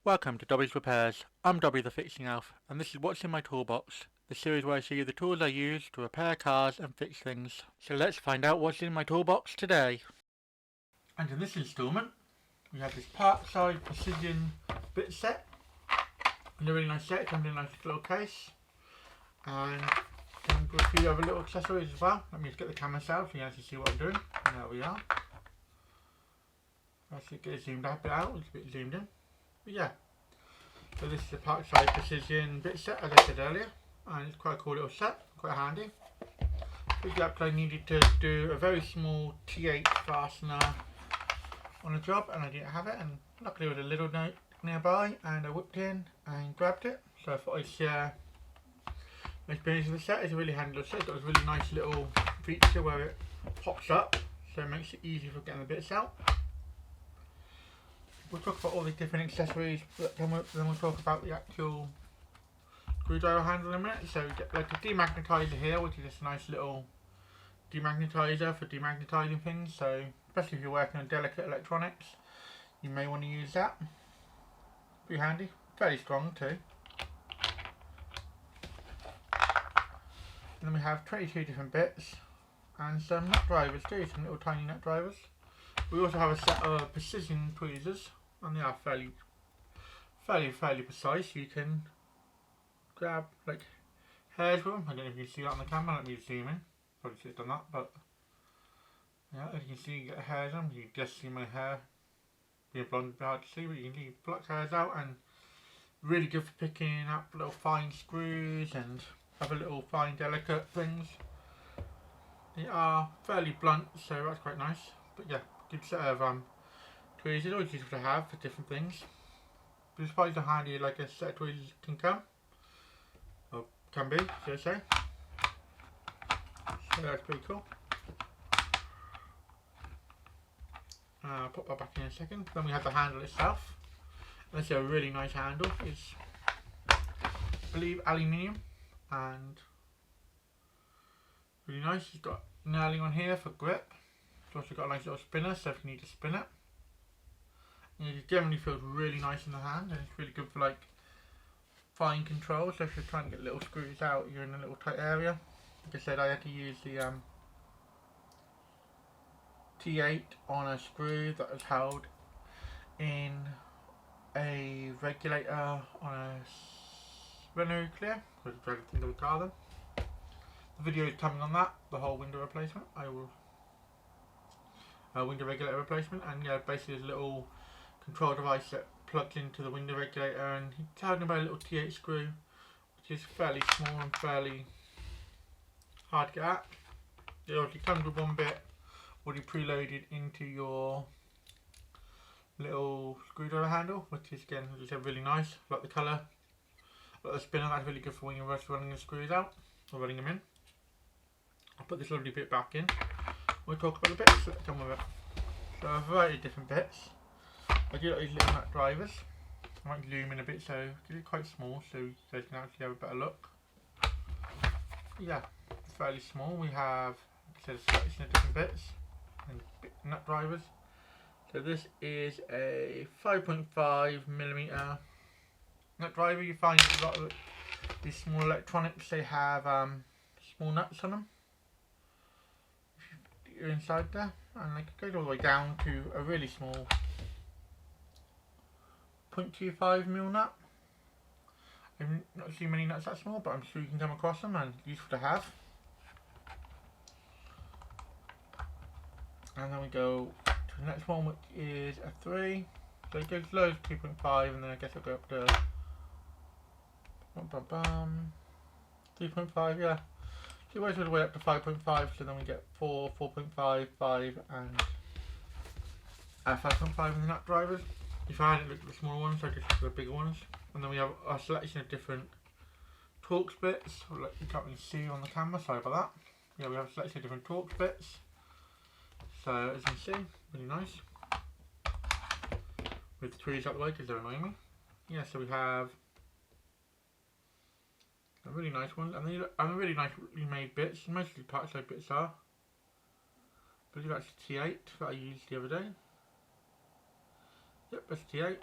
Welcome to Dobby's Repairs. I'm Dobby the Fixing Elf, and this is What's in My Toolbox, the series where I show you the tools I use to repair cars and fix things. So let's find out what's in my toolbox today. And in this instalment, we have this Parkside Precision Bit Set. And a really nice set, it comes in a nice little case. And a few other little accessories as well. Let me just get the camera out so you guys can see what I'm doing. And there we are. Let's get it zoomed out a bit out, it's a bit zoomed in. But yeah, so this is the Parkside Precision Bit Set, as I said earlier, and it's quite a cool little set, quite handy. Picked it up because I needed to do a very small T8 fastener on a job, and I didn't have it, and luckily there was a Lidl note nearby, and I whipped in and grabbed it. So I thought I'd share my experience with the set. It's a really handy little set. It's got this really nice little feature where it pops up, so it makes it easy for getting the bits out. We'll talk about all the different accessories that come with, then we'll talk about the actual screwdriver handle in a minute. So we get like a demagnetizer here, which is just a nice little demagnetizer for demagnetizing things. So especially if you're working on delicate electronics, you may want to use that. Pretty handy, fairly strong too. And then we have 22 different bits and some nut drivers too, some little tiny nut drivers. We also have a set of precision tweezers, and they are fairly precise. You can grab like hairs with them. I don't know if you can see that on the camera. Let me zoom in. Probably should have done that, but yeah, as you can see, you get hairs on them. You can just see my hair. Being blonde, it's hard to see, but you can pluck hairs out, and really good for picking up little fine screws and other little fine delicate things. They are fairly blunt, so that's quite nice. But yeah, good set of tweezers, always useful to have for different things. But it's quite handy like a set of tweezers can come, or can be, should I say. So that's pretty cool. I'll put that back in a second. Then we have the handle itself. This is a really nice handle. It's, I believe, aluminium and really nice. It's got knurling on here for grip. It's also got a nice little spinner, so if you need to spin it. And it generally feels really nice in the hand, and it's really good for like fine control. So if you're trying to get little screws out, you're in a little tight area. Like I said, I had to use the T8 on a screw that was held in a regulator on a Renault Clear, because I think of the car then. The video is coming on that, the whole window replacement. I will window regulator replacement, and yeah, basically there's a little control device that plugs into the window regulator, and it's held by a little T8 screw, which is fairly small and fairly hard to get at. It obviously comes with one bit already preloaded into your little screwdriver handle, which is again, as I said, really nice. I like the colour, I like the spinner. That's really good for when you're running the screws out or running them in. I'll put this lovely bit back in. We'll talk about the bits that come with it. So a variety of different bits. I do like these little nut drivers. I might zoom in a bit so it's quite small, so you guys can actually have a better look. Yeah, it's fairly small. We have, like I said, a selection of different bits and nut drivers. So this is a 5.5mm nut driver. You find a lot of these small electronics, they have small nuts on them. You're inside there, and it goes all the way down to a really small 0.25mm nut. I've not seen many nuts that small, but I'm sure you can come across them and useful to have. And then we go to the next one, which is a 3. So it goes low as 2.5, and then I guess it'll go up to 3.5, yeah. So it goes all the way up to 5.5, so then we get 4, 4.5, 5, and 5.5 in the nut drivers. If I hadn't looked at the smaller ones, I just looked at the bigger ones. And then we have a selection of different Torx bits. Like you can't really see on the camera, sorry about that. Yeah, we have a selection of different Torx bits. So as you can see, really nice. With the tweezers out the way because they're annoying me. Yeah, so we have a really nice one, and these are really nicely made bits. Mostly Parkside bits are. I believe that's T8 that I used the other day. Yep, that's T8.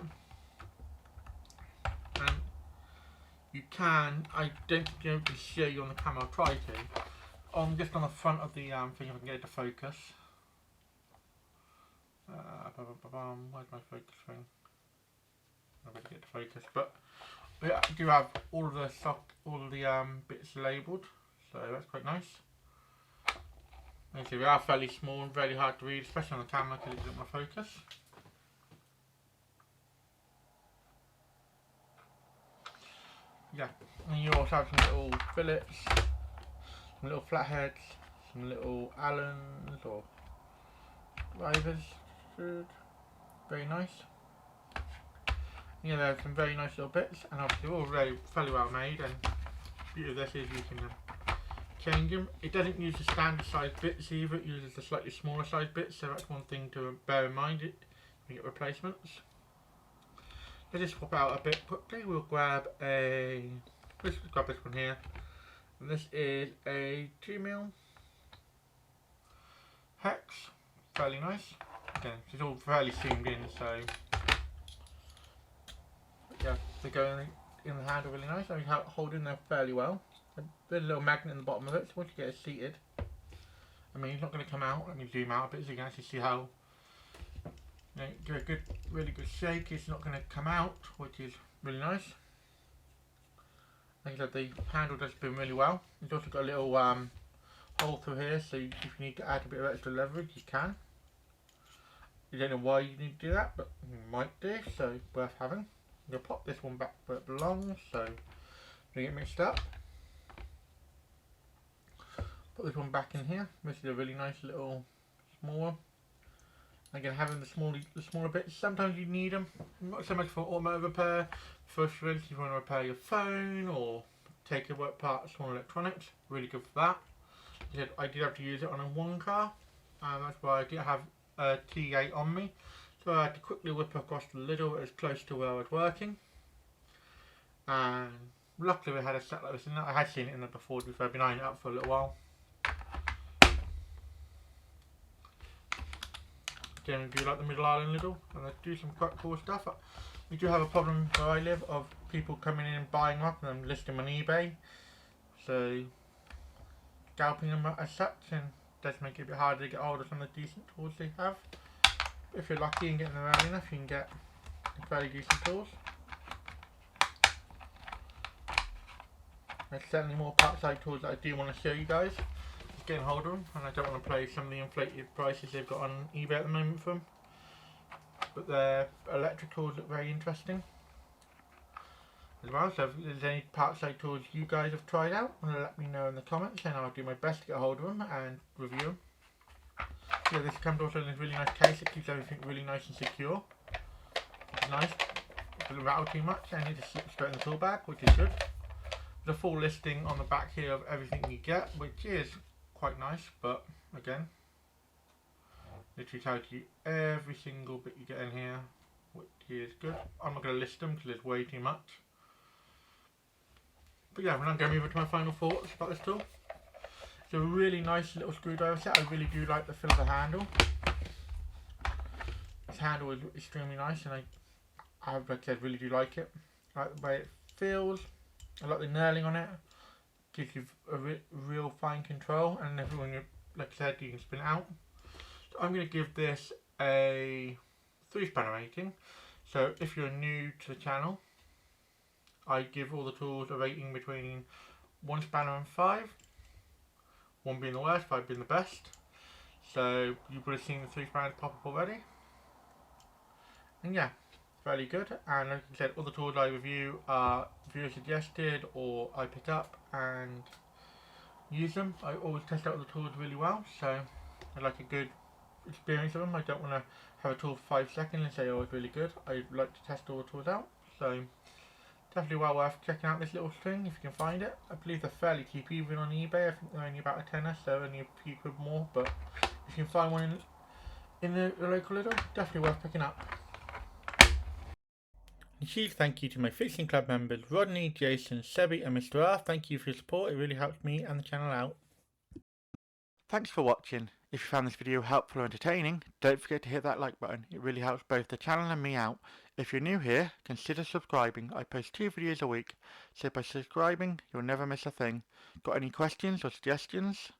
you can, I don't think you can show you on the camera, I'll try to, just on the front of the thing, if I can get it to focus. Where's my focus thing? I'm going to get to focus, but we do have all of the bits labelled, so that's quite nice. And so they are fairly small and very hard to read, especially on the camera because it doesn't want to focus. Yeah, and you also have some little fillets, some little flatheads, some little Allens or drivers. Very nice. Yeah, there's some very nice little bits, and obviously all fairly well made. And the beauty of this is you can change them. It doesn't use the standard size bits either. It uses the slightly smaller size bits, so that's one thing to bear in mind. You get replacements. Let's just swap out a bit quickly. We'll grab let's grab this one here. And this is a 2mm hex. Fairly nice. Again, it's all fairly seamed in, so yeah, they go in the handle really nice. I hold in there fairly well. There's a little magnet in the bottom of it, so once you get it seated, I mean, it's not going to come out. Let me zoom out a bit so you can actually see how, you know, give a really good shake. It's not going to come out, which is really nice. Like I said, the handle does spin really well. It's also got a little hole through here, so if you need to add a bit of extra leverage, you can. You don't know why you need to do that, but you might do, so worth having. I'm going to pop this one back where it belongs, so don't get mixed up. Put this one back in here. This is a really nice little small one. Again, having the smaller bits, sometimes you need them. Not so much for automotive repair. For instance, if you want to repair your phone or take a work part of small electronics, really good for that. I did have to use it on one car, and that's why I did have a T8 on me, so I had to quickly whip across the Lidl as close to where I was working, and luckily we had a set like this in there. I had seen it in there before, I've been eyeing it up for a little while. Again, we do like the Middle Island Lidl, and they do some quite cool stuff. We do have a problem where I live of people coming in and buying them up and then listing them on eBay, so scalping them as such, and does make it a bit harder to get hold of some of the decent tools they have. But if you're lucky and getting them early enough, you can get fairly decent tools. There's certainly more Parkside tools that I do want to show you guys. Just getting hold of them, and I don't want to play some of the inflated prices they've got on eBay at the moment for them. But their electric tools look very interesting as well, so if there's any Parkside tools you guys have tried out, let me know in the comments and I'll do my best to get a hold of them and review them. Yeah, this comes also in this really nice case. It keeps everything really nice and secure. It's nice. It doesn't rattle too much, and it just slips straight in the tool bag, which is good. There's a full listing on the back here of everything you get, which is quite nice, but again, literally tells you every single bit you get in here, which is good. I'm not going to list them because there's way too much. But yeah, we're now going to move on to my final thoughts about this tool. It's a really nice little screwdriver set. I really do like the feel of the handle. This handle is extremely nice, and I like I said, really do like it. I like the way it feels. I like the knurling on it. Gives you a real fine control, and then when you, like I said, you can spin it out. So I'm going to give this a 3 spanner rating. So if you're new to the channel, I give all the tools a rating between 1 spanner and 5. 1 being the worst, 5 being the best. So you would have seen the 3 spanners pop up already. And yeah, fairly good. And like I said, all the tools I review are viewer suggested or I pick up and use them. I always test out the tools really well, so I like a good experience of them. I don't want to have a tool for 5 seconds and say, oh, it's really good. I like to test all the tools out. So definitely well worth checking out this little thing if you can find it. I believe they're fairly cheap even on eBay. I think they're only about a tenner, so only a few quid more. But if you can find one in the local Lidl, definitely worth picking up. A huge thank you to my Fixing Club members Rodney, Jason, Sebi and Mr. R. Thank you for your support. It really helps me and the channel out. Thanks for watching. If you found this video helpful or entertaining, don't forget to hit that like button. It really helps both the channel and me out. If you're new here, consider subscribing. I post 2 videos a week, so by subscribing, you'll never miss a thing. Got any questions or suggestions?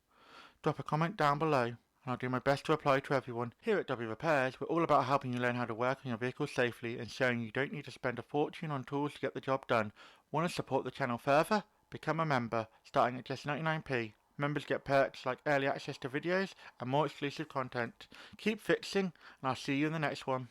Drop a comment down below, and I'll do my best to reply to everyone. Here at Dobby Repairs, we're all about helping you learn how to work on your vehicle safely and showing you don't need to spend a fortune on tools to get the job done. Want to support the channel further? Become a member, starting at just 99p. Members get perks like early access to videos and more exclusive content. Keep fixing, and I'll see you in the next one.